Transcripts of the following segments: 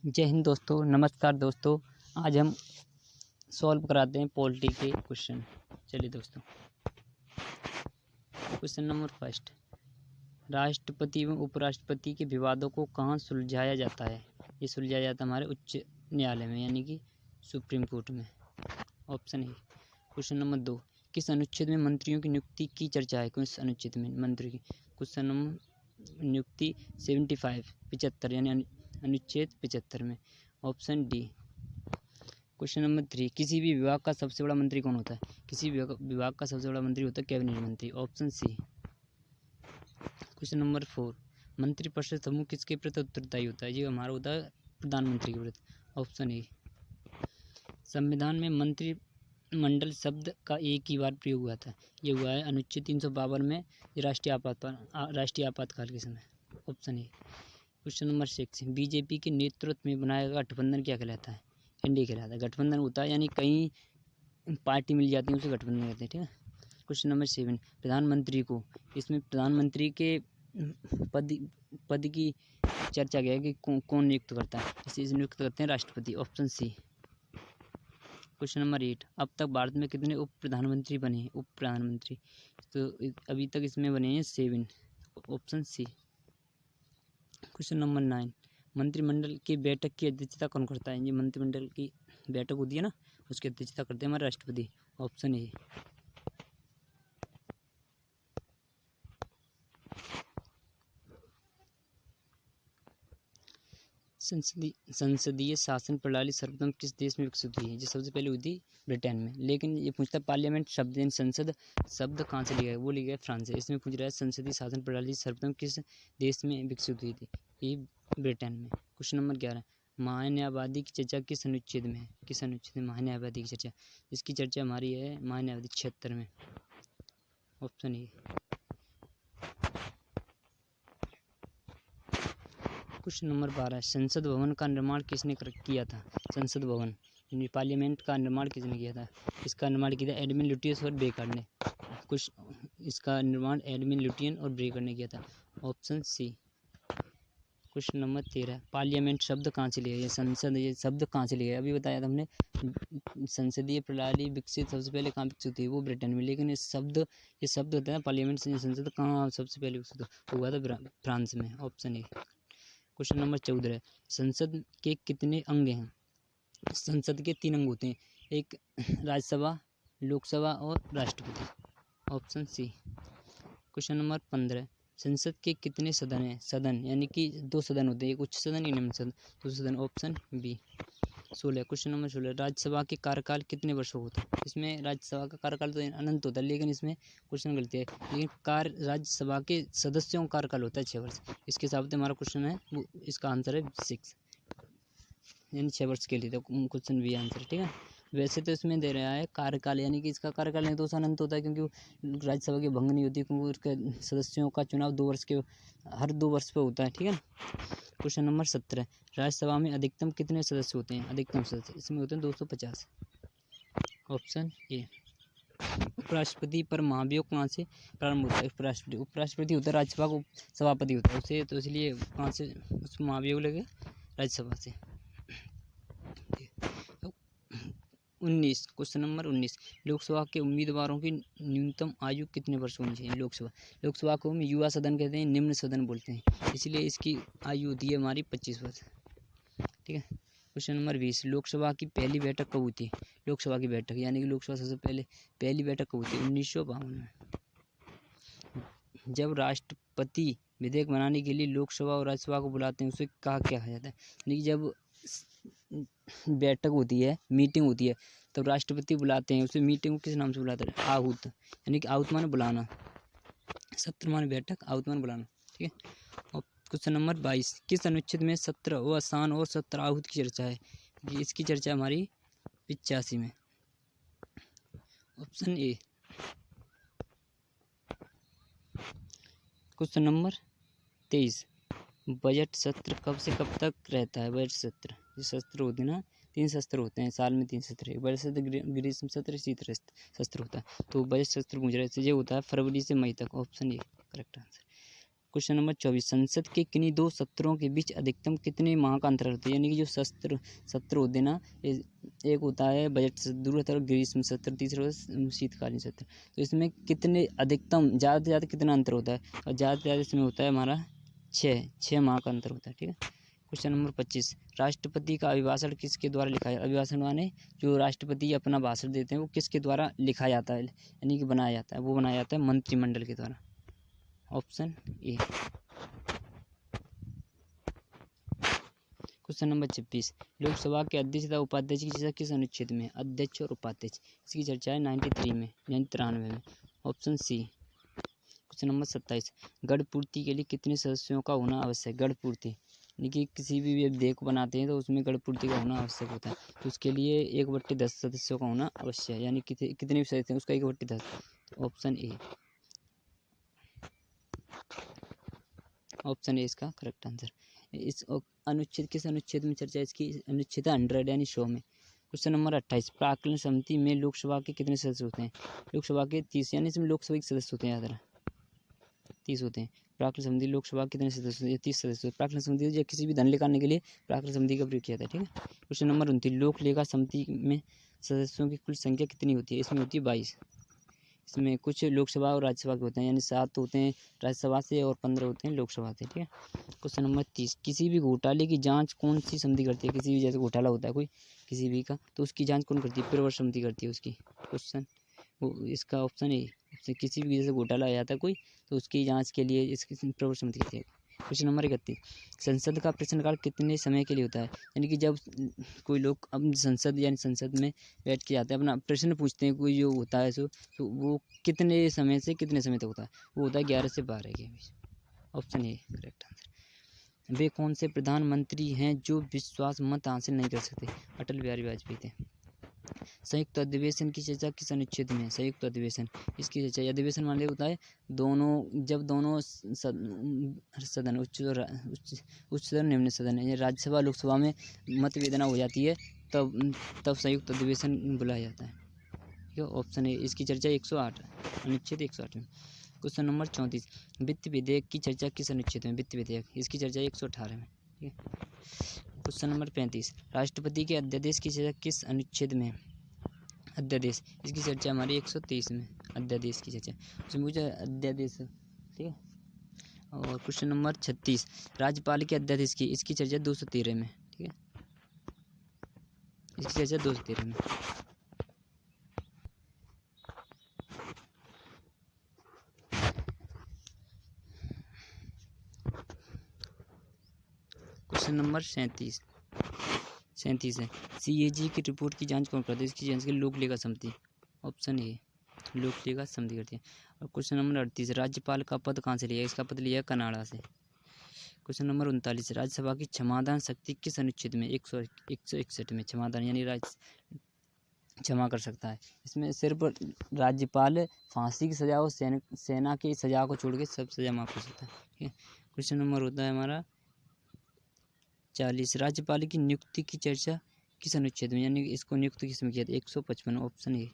जय हिंद दोस्तों, नमस्कार दोस्तों। आज हम सॉल्व कराते हैं पॉलिटी के क्वेश्चन। चलिए दोस्तों, क्वेश्चन नंबर फर्स्ट, राष्ट्रपति एवं उपराष्ट्रपति के विवादों को कहाँ सुलझाया जाता है? ये सुलझाया जाता है हमारे उच्च न्यायालय में, यानी कि सुप्रीम कोर्ट में। Option A. क्वेश्चन नंबर 2, किस अनुच्छेद में मंत्रियों की नियुक्ति की चर्चा है? किस अनुच्छेद में मंत्री की? क्वेश्चन नंबर नियुक्ति 75 यानी अनुच्छेद 75 में। Option D. क्वेश्चन नंबर 3, किसी भी विभाग का सबसे बड़ा मंत्री कौन होता है? किसी विभाग का सबसे बड़ा मंत्री होता है कैबिनेट मंत्री। Option c. क्वेश्चन नंबर 4, मंत्रिपरिषद समूह किसके प्रति उत्तरदायी होता है? ये हमारा होता है प्रधानमंत्री के प्रति। Option A. संविधान में मंत्रिमंडल शब्द का एक ही बार प्रयोग हुआ था। ये हुआ है अनुच्छेद 352 में, राष्ट्रीय आपातकाल के समय। Option A. Question number 6, BJP के नेतृत्व में बनाया गया गठबंधन क्या कहलाता है? एनडीए कहलाता है। गठबंधन होता है यानी कई पार्टी मिल जाती है, उसे गठबंधन कहते हैं। ठीक है। क्वेश्चन नंबर 7, प्रधानमंत्री को, इसमें प्रधानमंत्री के पद की चर्चा क्या है कि कौन नियुक्त करता है? इसे नियुक्त करते हैं राष्ट्रपति। Option c. क्वेश्चन नंबर 8, अब तक भारत में कितने उप प्रधानमंत्री बने हैं? उप प्रधानमंत्री तो अभी तक इसमें बने हैं 7। Option c. क्वेश्चन नंबर 9, मंत्रिमंडल की बैठक की अध्यक्षता कौन करता है? ये मंत्रिमंडल की बैठक होती है ना, उसकी अध्यक्षता करते हैं हमारे राष्ट्रपति। Option A. संसदीय शासन प्रणाली सर्वप्रथम किस देश में विकसित हुई है? जो सबसे पहले हुई थी ब्रिटेन में। लेकिन ये पूछता है पार्लियामेंट शब्द संसद शब्द कहाँ से लिया है? वो लिया है फ्रांस से। इसमें पूछ रहा है संसदीय शासन प्रणाली सर्वप्रथम किस देश में विकसित हुई थी? ये ब्रिटेन में। क्वेश्चन नंबर 11, महान्यायवादी की चर्चा किस अनुच्छेद में है? किस अनुच्छेद में महान्यायवादी की चर्चा? इसकी चर्चा हमारी है महान्यायवादी 76 में। Option A. क्वेश्चन नंबर 12, संसद भवन का निर्माण किसने किया था? संसद भवन यानी पार्लियामेंट का निर्माण किसने किया था? इसका निर्माण किया था एडमिन लुटियस और बेकर ने। इसका निर्माण एडमिन लुटियन और बेकर ने किया था। Option c. Question number 13, parliament शब्द कहाँ से लिया? ये संसद, ये शब्द कहाँ से लिया? अभी बताया था हमने, संसदीय प्रणाली विकसित सबसे पहले कहाँ विकसित हुई? वो ब्रिटेन में। लेकिन ये शब्द होता है पार्लियामेंट से संसद कहाँ सबसे पहले विकसित हुआ था? फ्रांस में। Option A. क्वेश्चन नंबर 14, संसद के कितने अंग हैं? संसद के 3 अंग होते हैं, एक राज्यसभा, लोकसभा और राष्ट्रपति। Option c. क्वेश्चन नंबर 15, संसद के कितने सदन हैं? सदन यानी कि 2 सदन होते हैं, एक उच्च सदन, एक निम्न सदन, 2 सदन। Option b. 16, question number 16, Rajya Sabha के कार्यकाल कितने वर्षों होता है? इसमें राज्यसभा का कार्यकाल तो अनंत होता है, लेकिन इसमें क्वेश्चन गलती है। लेकिन राज्यसभा के सदस्यों का कार्यकाल होता है 6 वर्ष। इसके हिसाब से हमारा क्वेश्चन है वो, इसका आंसर है 6 यानी 6 वर्ष के लिए। तो क्वेश्चन बी आंसर। ठीक है। वैसे तो इसमें दे रहा है कार्यकाल, यानी कि इसका कार्यकाल नहीं तो अनंत होता है, क्योंकि राज्यसभा की भंग नहीं होती, क्योंकि उसके सदस्यों का चुनाव 2 वर्ष के हर 2 वर्ष पे होता है। ठीक है। क्वेश्चन नंबर 17, राज्यसभा में अधिकतम कितने सदस्य होते हैं? अधिकतम सदस्य इसमें होते हैं 250। Option A. उपराष्ट्रपति पर महाभियोग कहाँ से प्रारंभ होता है? उपराष्ट्रपति होता है राज्यसभा को सभापति होता है उसे, तो इसलिए कहाँ से उस महाभियोग लगे? राज्यसभा से। 19, क्वेश्चन नंबर 19, लोकसभा के उम्मीदवारों की न्यूनतम आयु कितने वर्ष होनी चाहिए? लोकसभा को हम युवा सदन कहते हैं, निम्न सदन बोलते हैं, इसलिए इसकी आयु होती है हमारी 25 वर्ष। ठीक है। क्वेश्चन नंबर 20, लोकसभा की पहली बैठक कब हुई थी? लोकसभा की बैठक यानी कि लोकसभा सबसे पहली बैठक कब हुई थी? 1952 में। जब राष्ट्रपति विधेयक बनाने के लिए लोकसभा और राज्यसभा को बुलाते हैं उसे कहा जाता है? यानी कि जब बैठक होती है, मीटिंग होती है, तो राष्ट्रपति बुलाते हैं, उसे मीटिंग को किस नाम से बुलाते हैं? आहूत, यानी कि आहूत माने बुलाना, सत्र माने बैठक, आहूत माने बुलाना। ठीक है। और क्वेश्चन नंबर 22, किस अनुच्छेद में सत्र व आसान और सत्र आहूत की चर्चा है? इसकी चर्चा हमारी 85 में। Option A. Question number 23, budget सत्र कब से कब तक रहता है? बजट सत्र, जो सत्र होते हैं ना, 3 सत्र होते हैं साल में, 3 सत्र, बजट सत्र, ग्रीष्म सत्र, शीत सत्र होता है। तो बजट सत्र पूछ रहे थे, ये होता है फरवरी से मई तक। Option A correct answer. Question number 24, संसद के किन्हीं दो सत्रों के बीच अधिकतम कितने माह का अंतर होता है? यानी कि जो सत्र होते हैं ना, एक होता है बजट सत्र, दूसरा होता है ग्रीष्म सत्र, तीसरा होता है शीतकालीन सत्र। तो इसमें कितने अधिकतम ज़्यादा से ज़्यादा कितना अंतर होता है? और ज़्यादा से ज़्यादा इसमें होता है हमारा 6 माह का अंतर होता है। ठीक है। क्वेश्चन नंबर 25, राष्ट्रपति का अभिभाषण किसके द्वारा लिखा है? अभिभाषण माने जो राष्ट्रपति अपना भाषण देते हैं वो किसके द्वारा लिखा जाता है, यानी कि बनाया जाता है? वो बनाया जाता है मंत्रिमंडल के द्वारा। Option A. Question number 26, Lok Sabha के अध्यक्ष तथा उपाध्यक्ष की चर्चा किस अनुच्छेद में? अध्यक्ष और उपाध्यक्ष, इसकी चर्चा है 93 में, यानी 93 में। Option c. क्वेश्चन नंबर 27, गढ़ पूर्ति के लिए कितने सदस्यों का होना आवश्यक? गढ़ पूर्ति यानी कि किसी भी विधेयक को बनाते हैं तो उसमें गढ़ पूर्ति का होना आवश्यक होता है। तो उसके लिए 1/10 सदस्यों का होना आवश्यक है, यानी कितने भी सदस्य हैं उसका 1/10। Option A. ऑप्शन ए इसका करेक्ट आंसर। इस अनुच्छेद किस अनुच्छेद में चर्चा है इसकी? अनुच्छेद 100 यानी 100 में। क्वेश्चन नंबर 28, प्राक्कलन समिति में लोकसभा के कितने सदस्य होते हैं? लोकसभा के 30, यानी इसमें लोकसभा के सदस्य होते हैं, याद रहा 30 होते हैं। प्राक्कलन समिति लोकसभा कितने सदस्य होते हैं? 30 सदस्य। प्राक्कलन समिति या किसी भी धन निकालने के लिए प्राक्कलन समिति का प्रयोग किया जाता है। ठीक है। क्वेश्चन नंबर 29, लोक लेखा समिति में सदस्यों की कुल संख्या कितनी होती है? इसमें होती है 22। इसमें कुछ लोकसभा और राज्यसभा के होते हैं, यानी 7 होते हैं राज्यसभा से और 15 होते हैं लोकसभा से। ठीक है। क्वेश्चन नंबर 30, किसी भी घोटाले की जांच कौन सी समिति करती है? किसी भी जैसे घोटाला होता है कोई किसी भी का, तो उसकी जांच कौन करती है? प्रवर समिति करती है उसकी। क्वेश्चन वो इसका ऑप्शन ए। किसी भी जैसे घोटाला आ जाता है कोई तो उसकी जांच के लिए इसकी प्रवर समिति करती है। क्वेश्चन नंबर 31, संसद का प्रश्नकाल कितने समय के लिए होता है? यानी कि जब कोई लोग अब संसद यानी संसद में बैठ के जाते हैं अपना प्रश्न पूछते हैं, कोई जो होता है तो वो कितने समय से कितने समय तक होता है? वो होता है 11 से 12 के बीच। Option A correct answer. वे कौन से प्रधानमंत्री हैं जो विश्वास मत हासिल नहीं कर सकते? अटल बिहारी वाजपेयी थे। संयुक्त अधिवेशन की चर्चा किस अनुच्छेद में है? संयुक्त अधिवेशन, इसकी चर्चा अधिवेशन माने होता है जब दोनों सदन उच्च सदन निम्न सदन है, राज्यसभा लोकसभा में मतभेदना हो जाती है तब संयुक्त अधिवेशन बुलाया जाता है। ठीक है। ऑप्शन ए इसकी चर्चा 108 अनुच्छेद 108 में। क्वेश्चन नंबर 34, वित्त विधेयक की चर्चा किस अनुच्छेद में? वित्त विधेयक, इसकी चर्चा 118 में। ठीक है। क्वेश्चन नंबर 35, राष्ट्रपति के अध्यादेश की चर्चा किस अनुच्छेद में? अध्यादेश, इसकी चर्चा हमारी 123 में। अध्यादेश की चर्चा उसमें मुझे अध्यादेश। ठीक है। और क्वेश्चन नंबर 36, राज्यपाल के अध्यादेश की, इसकी चर्चा 213 में। ठीक है। इसकी चर्चा 213 में। क्वेश्चन नंबर 37 है, CAG की रिपोर्ट की जांच कौन करता है? इसकी जांच के लोक लेखा समिति। ऑप्शन ए लोक लेखा समिति करती है। और क्वेश्चन नंबर 38, राज्यपाल का पद कहाँ से लिया? इसका पद लिया कनाडा से। क्वेश्चन नंबर 39, राज्यसभा की क्षमादान शक्ति किस अनुच्छेद में? 161 में क्षमादान, यानी राज्य क्षमा कर सकता है। इसमें सिर्फ राज्यपाल फांसी की सजा और सेना की सजा को छोड़ के सब सजा माफ कर सकता है। ठीक है। क्वेश्चन नंबर होता है हमारा 40, राज्यपाल की नियुक्ति की चर्चा किस अनुच्छेद में? यानी इसको नियुक्त किसमें किया था? 155।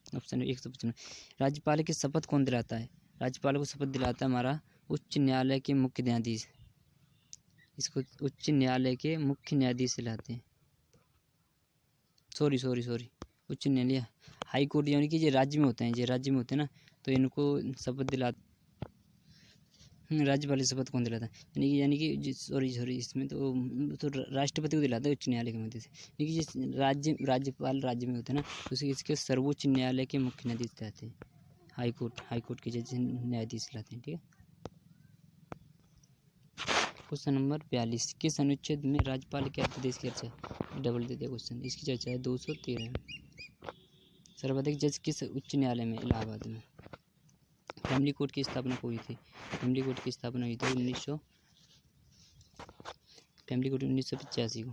Option A 155। राज्यपाल की शपथ कौन दिलाता है? राज्यपाल को शपथ दिलाता है हमारा उच्च न्यायालय के मुख्य न्यायाधीश। इसको उच्च न्यायालय के मुख्य न्यायाधीश दिलाते हैं। सॉरी उच्च न्यायालय हाई कोर्ट, यानी कि ये राज्य में होते हैं, ना, तो इनको शपथ दिलाते राज्यपाल की शपथ कौन दिलाता है? यानी कि सॉरी इसमें तो राष्ट्रपति को दिलाता है उच्च न्यायालय के मध्य से। यानी कि जिस राज्यपाल राज्य में होते हैं ना, तो इसके सर्वोच्च न्यायालय के मुख्य न्यायाधीश दिलाते हैं। हाई कोर्ट के जज न्यायाधीश दिलाते हैं। ठीक है। क्वेश्चन नंबर 42, किस अनुच्छेद में राज्यपाल के अध्यादेश की चर्चा? डबल दे दिया क्वेश्चन, इसकी चर्चा है 213 में। सर्वाधिक जज किस उच्च न्यायालय में? इलाहाबाद में। फैमिली कोर्ट की स्थापना हुई थी? फैमिली कोर्ट की स्थापना हुई थी 1985 को।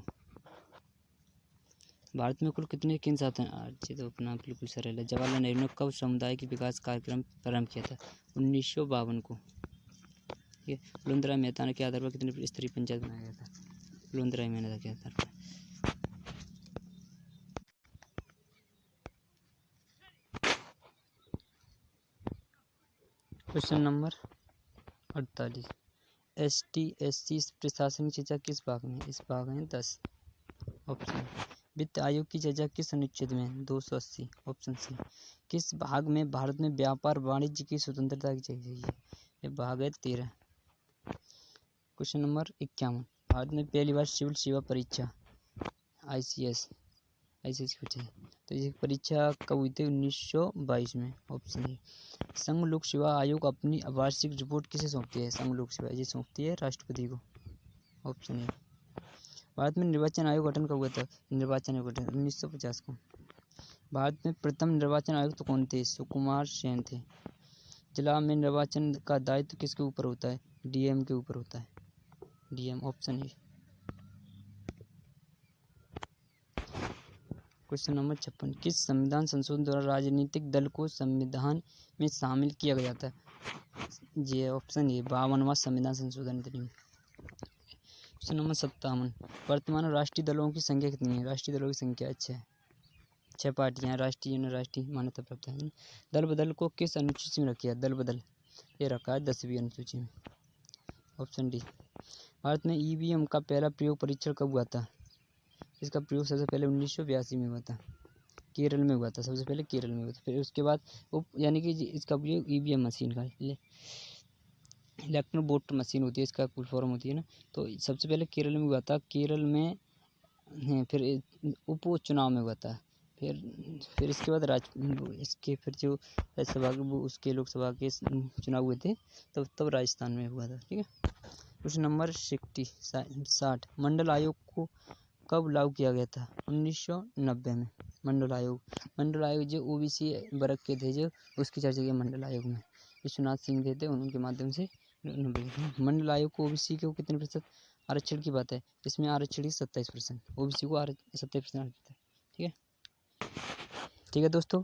भारत में कुल कितने केंद्र शासित राज्य? तो अपना बिल्कुल सरल है। जवाहरलाल नेहरू ने कब सामुदायिक विकास कार्यक्रम प्रारंभ किया था? 1952 को। ठीक है। लुंद्रा मेहता के आधार पर कितने स्तरीय पंचायत बनाया गया था? लुंद्रा मेहता के आधार पर। क्वेश्चन नंबर 48, ST/SC प्रशासनिक चर्चा किस भाग में? इस भाग में 10। ऑप्शन, वित्त आयोग की चर्चा किस अनुच्छेद में? 280। ऑप्शन सी, किस भाग में भारत में व्यापार वाणिज्य की स्वतंत्रता की चर्चा की है? ये भाग है 13। क्वेश्चन नंबर 51, भारत में पहली बार सिविल सेवा परीक्षा ICS की पूछे तो ये परीक्षा कब हुई थी? 1922 में। ऑप्शन ए, संघ लोक सेवा आयोग अपनी वार्षिक रिपोर्ट किसे सौंपती है? संघ लोक सेवा ये सौंपती है राष्ट्रपति को। ऑप्शन ए, भारत में निर्वाचन आयोग गठन कब हुआ था? निर्वाचन आयोग गठन 1950 को। भारत में प्रथम निर्वाचन आयुक्त कौन थे? सुकुमार सेन थे। जिला में निर्वाचन का दायित्व किसके ऊपर होता है? DM के ऊपर होता है। DM। Option A. Question number 56, किस संविधान संशोधन द्वारा राजनीतिक दल को संविधान में शामिल किया गया था? ये ऑप्शन ए, 52वां संविधान संशोधन अधिनियम। क्वेश्चन नंबर 57, वर्तमान राष्ट्रीय दलों की संख्या कितनी है? राष्ट्रीय दलों की संख्या 6 पार्टियां राष्ट्रीय और राष्ट्रीय मान्यता प्राप्त है। दल बदल को किस अनुसूची में रखा है? दल बदल ये रखा है 10वीं अनुसूची में। ऑप्शन डी, भारत में EVM का पहला प्रयोग परीक्षण कब हुआ था? इसका प्रयोग सबसे पहले 1982 में हुआ था। केरल में हुआ था, सबसे पहले केरल में हुआ था। फिर उसके बाद यानी कि इसका प्रयोग EVM मशीन का, इलेक्ट्रॉनिक वोट मशीन होती है, इसका फुल फॉर्म होती है ना, तो सबसे पहले केरल में हुआ था। केरल में फिर उपचुनाव में हुआ था। फिर इसके बाद फिर जो राज्यसभा के उसके लोकसभा के चुनाव हुए थे तब राजस्थान में हुआ था। ठीक है। क्वेश्चन नंबर 60, मंडल आयोग को कब लागू किया गया था? 1990 में। मंडल आयोग जो OBC वर्ग के थे जो उसकी चर्चा की मंडल आयोग में विश्वनाथ सिंह थे उनके माध्यम से। मंडल आयोग को OBC को कितने प्रतिशत आरक्षण की बात है? इसमें आरक्षण की 27%, OBC को 27% आरक्षण। ठीक है। ठीक है दोस्तों,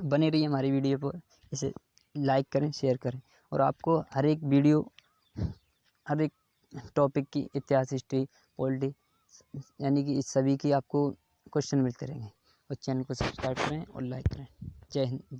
बने रहिए हमारी वीडियो पर, इसे लाइक करें, शेयर करें, और आपको हर एक वीडियो हर एक टॉपिक की इतिहास, हिस्ट्री, पॉलिटी यानी कि इस सभी की आपको क्वेश्चन मिलते रहेंगे। और चैनल को सब्सक्राइब करें और लाइक करें। जय हिंद, जय